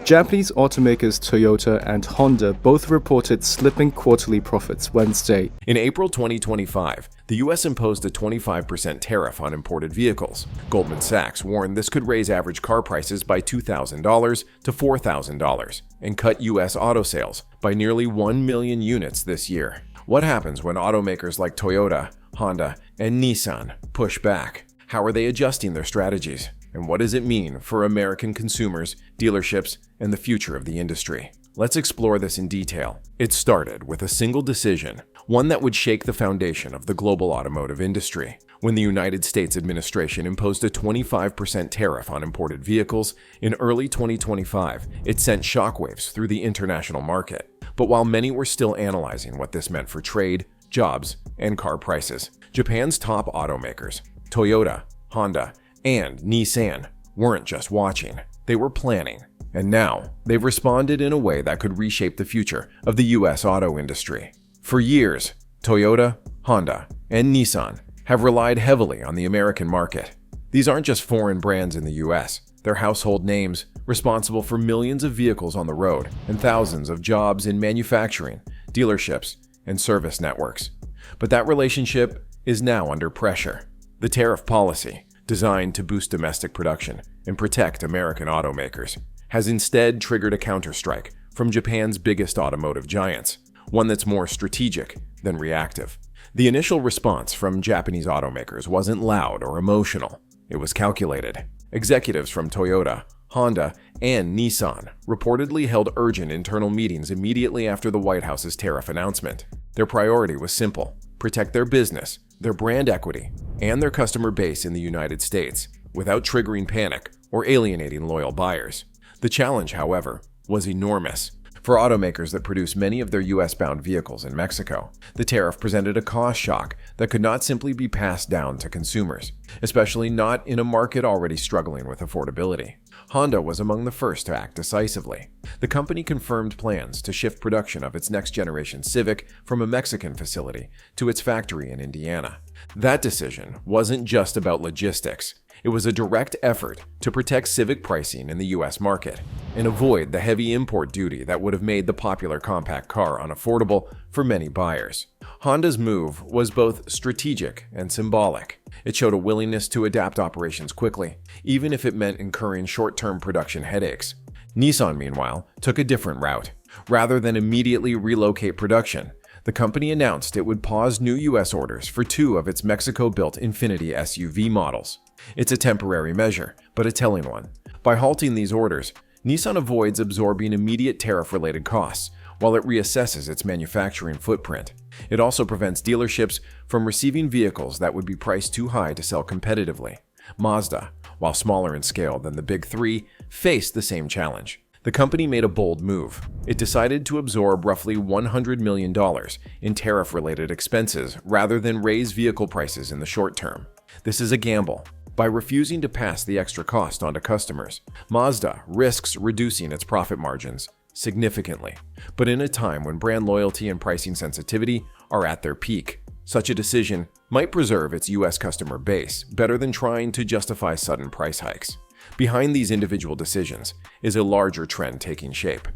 Japanese automakers Toyota and Honda both reported slipping quarterly profits Wednesday. In April 2025, the U.S. imposed a 25% tariff on imported vehicles. Goldman Sachs warned this could raise average car prices by $2,000 to $4,000 and cut U.S. auto sales by nearly 1 million units this year. What happens when automakers like Toyota, Honda, and Nissan push back? How are they adjusting their strategies? And what does it mean for American consumers, dealerships, and the future of the industry? Let's explore this in detail. It started with a single decision, one that would shake the foundation of the global automotive industry. When the United States administration imposed a 25% tariff on imported vehicles in early 2025, it sent shockwaves through the international market. But while many were still analyzing what this meant for trade, jobs, and car prices, Japan's top automakers, Toyota, Honda, and Nissan, weren't just watching, they were planning. And now, they've responded in a way that could reshape the future of the U.S. auto industry. For years, Toyota, Honda, and Nissan have relied heavily on the American market. These aren't just foreign brands in the U.S., they're household names responsible for millions of vehicles on the road and thousands of jobs in manufacturing, dealerships, and service networks. But that relationship is now under pressure. The tariff policy, designed to boost domestic production and protect American automakers, has instead triggered a counterstrike from Japan's biggest automotive giants, one that's more strategic than reactive. The initial response from Japanese automakers wasn't loud or emotional. It was calculated. Executives from Toyota, Honda, and Nissan reportedly held urgent internal meetings immediately after the White House's tariff announcement. Their priority was simple: protect their business, their brand equity, and their customer base in the United States without triggering panic or alienating loyal buyers. The challenge, however, was enormous. For automakers that produce many of their US-bound vehicles in Mexico, the tariff presented a cost shock that could not simply be passed down to consumers, especially not in a market already struggling with affordability. Honda was among the first to act decisively. The company confirmed plans to shift production of its next-generation Civic from a Mexican facility to its factory in Indiana. That decision wasn't just about logistics. It was a direct effort to protect Civic pricing in the U.S. market and avoid the heavy import duty that would have made the popular compact car unaffordable for many buyers. Honda's move was both strategic and symbolic. It showed a willingness to adapt operations quickly, even if it meant incurring short-term production headaches. Nissan, meanwhile, took a different route. Rather than immediately relocate production, the company announced it would pause new U.S. orders for 2 of its Mexico-built Infiniti SUV models. It's a temporary measure, but a telling one. By halting these orders, Nissan avoids absorbing immediate tariff-related costs while it reassesses its manufacturing footprint. It also prevents dealerships from receiving vehicles that would be priced too high to sell competitively. Mazda, while smaller in scale than the Big Three, faced the same challenge. The company made a bold move. It decided to absorb roughly $100 million in tariff-related expenses rather than raise vehicle prices in the short term. This is a gamble. By refusing to pass the extra cost onto customers, Mazda risks reducing its profit margins significantly. But in a time when brand loyalty and pricing sensitivity are at their peak, such a decision might preserve its U.S. customer base better than trying to justify sudden price hikes. Behind these individual decisions is a larger trend taking shape.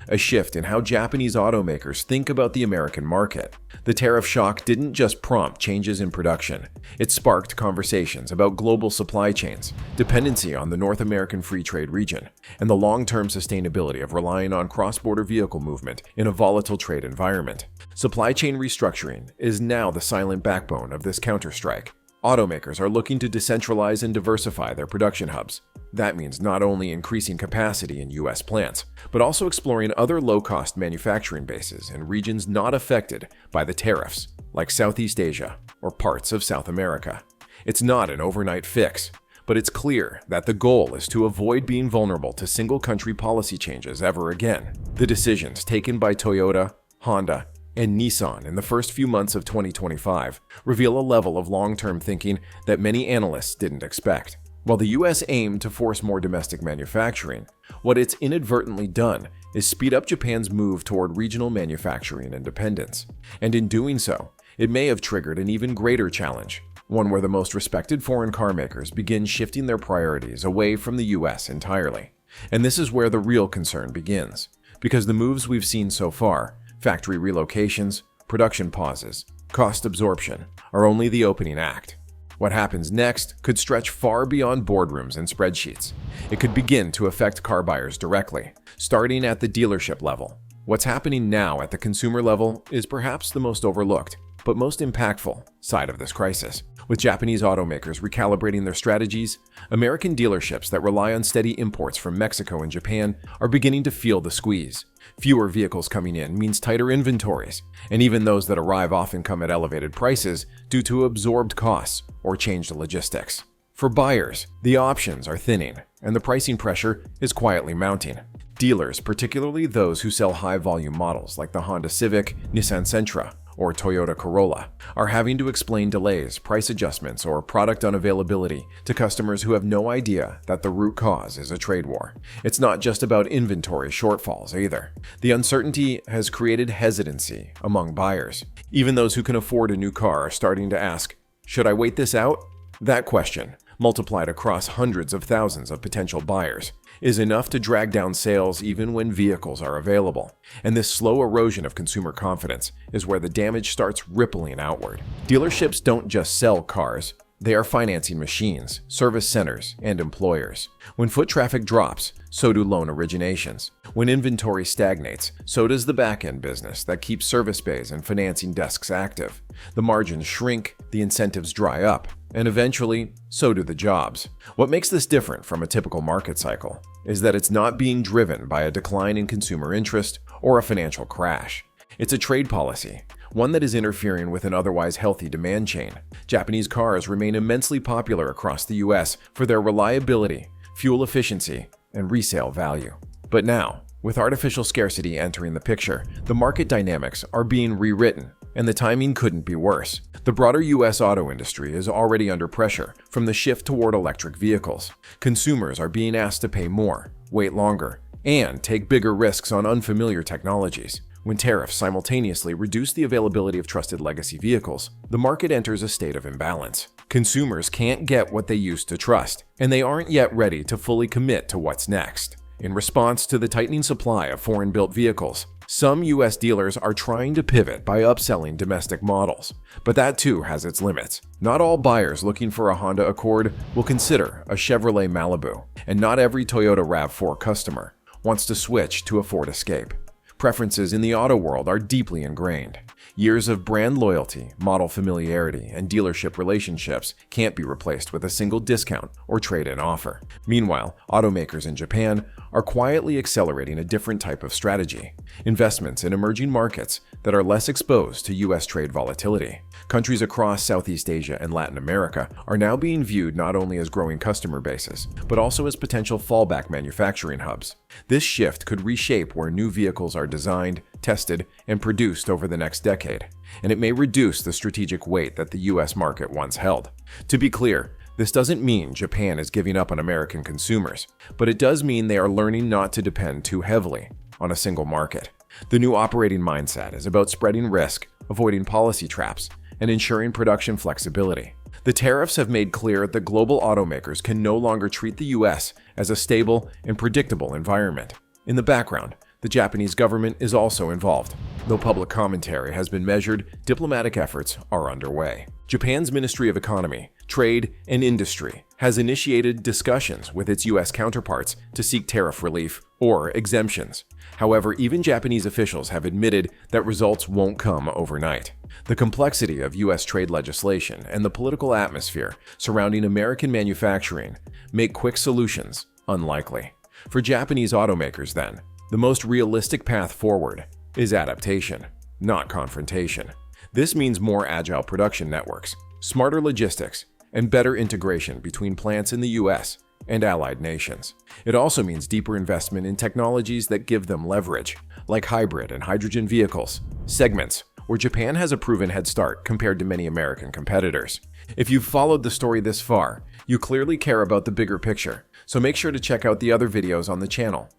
A shift in how Japanese automakers think about the American market. The tariff shock didn't just prompt changes in production. It sparked conversations about global supply chains, dependency on the North American Free Trade region, and the long-term sustainability of relying on cross-border vehicle movement in a volatile trade environment. Supply chain restructuring is now the silent backbone of this counterstrike. Automakers are looking to decentralize and diversify their production hubs. That means not only increasing capacity in U.S. plants, but also exploring other low-cost manufacturing bases in regions not affected by the tariffs, like Southeast Asia or parts of South America. It's not an overnight fix, but it's clear that the goal is to avoid being vulnerable to single-country policy changes ever again. The decisions taken by Toyota, Honda, and Nissan in the first few months of 2025 reveal a level of long-term thinking that many analysts didn't expect. While the U.S. aimed to force more domestic manufacturing, what it's inadvertently done is speed up Japan's move toward regional manufacturing independence. And in doing so, it may have triggered an even greater challenge, one where the most respected foreign car makers begin shifting their priorities away from the U.S. entirely. And this is where the real concern begins, because the moves we've seen so far, factory relocations, production pauses, cost absorption, are only the opening act. What happens next could stretch far beyond boardrooms and spreadsheets. It could begin to affect car buyers directly, starting at the dealership level. What's happening now at the consumer level is perhaps the most overlooked, but most impactful side of this crisis. With Japanese automakers recalibrating their strategies, American dealerships that rely on steady imports from Mexico and Japan are beginning to feel the squeeze. Fewer vehicles coming in means tighter inventories, and even those that arrive often come at elevated prices due to absorbed costs or changed logistics. For buyers, the options are thinning, and the pricing pressure is quietly mounting. Dealers, particularly those who sell high-volume models like the Honda Civic, Nissan Sentra, or Toyota Corolla, are having to explain delays, price adjustments, or product unavailability to customers who have no idea that the root cause is a trade war. It's not just about inventory shortfalls either. The uncertainty has created hesitancy among buyers. Even those who can afford a new car are starting to ask, should I wait this out? That question, multiplied across hundreds of thousands of potential buyers, is enough to drag down sales even when vehicles are available. And this slow erosion of consumer confidence is where the damage starts rippling outward. Dealerships don't just sell cars, they are financing machines, service centers, and employers. When foot traffic drops, so do loan originations. When inventory stagnates, so does the back-end business that keeps service bays and financing desks active. The margins shrink, the incentives dry up, and eventually, so do the jobs. What makes this different from a typical market cycle is that it's not being driven by a decline in consumer interest or a financial crash. It's a trade policy, one that is interfering with an otherwise healthy demand chain. Japanese cars remain immensely popular across the U.S. for their reliability, fuel efficiency, and resale value. But now, with artificial scarcity entering the picture, the market dynamics are being rewritten, and the timing couldn't be worse. The broader U.S. auto industry is already under pressure from the shift toward electric vehicles. Consumers are being asked to pay more, wait longer, and take bigger risks on unfamiliar technologies. When tariffs simultaneously reduce the availability of trusted legacy vehicles, the market enters a state of imbalance. Consumers can't get what they used to trust, and they aren't yet ready to fully commit to what's next. In response to the tightening supply of foreign-built vehicles, some U.S. dealers are trying to pivot by upselling domestic models, but that too has its limits. Not all buyers looking for a Honda Accord will consider a Chevrolet Malibu, and not every Toyota RAV4 customer wants to switch to a Ford Escape. Preferences in the auto world are deeply ingrained. Years of brand loyalty, model familiarity, and dealership relationships can't be replaced with a single discount or trade-in offer. Meanwhile, automakers in Japan are quietly accelerating a different type of strategy: investments in emerging markets that are less exposed to U.S. trade volatility. Countries across Southeast Asia and Latin America are now being viewed not only as growing customer bases, but also as potential fallback manufacturing hubs. This shift could reshape where new vehicles are designed, tested, and produced over the next decade, and it may reduce the strategic weight that the U.S. market once held. To be clear, this doesn't mean Japan is giving up on American consumers, but it does mean they are learning not to depend too heavily on a single market. The new operating mindset is about spreading risk, avoiding policy traps, and ensuring production flexibility. The tariffs have made clear that global automakers can no longer treat the U.S. as a stable and predictable environment. In the background, the Japanese government is also involved. Though public commentary has been measured, diplomatic efforts are underway. Japan's Ministry of Economy, Trade, and Industry has initiated discussions with its U.S. counterparts to seek tariff relief or exemptions. However, even Japanese officials have admitted that results won't come overnight. The complexity of U.S. trade legislation and the political atmosphere surrounding American manufacturing make quick solutions unlikely. For Japanese automakers, then, the most realistic path forward is adaptation, not confrontation. This means more agile production networks, smarter logistics, and better integration between plants in the U.S. and allied nations. It also means deeper investment in technologies that give them leverage, like hybrid and hydrogen vehicles, segments where Japan has a proven head start compared to many American competitors. If you've followed the story this far, you clearly care about the bigger picture, so make sure to check out the other videos on the channel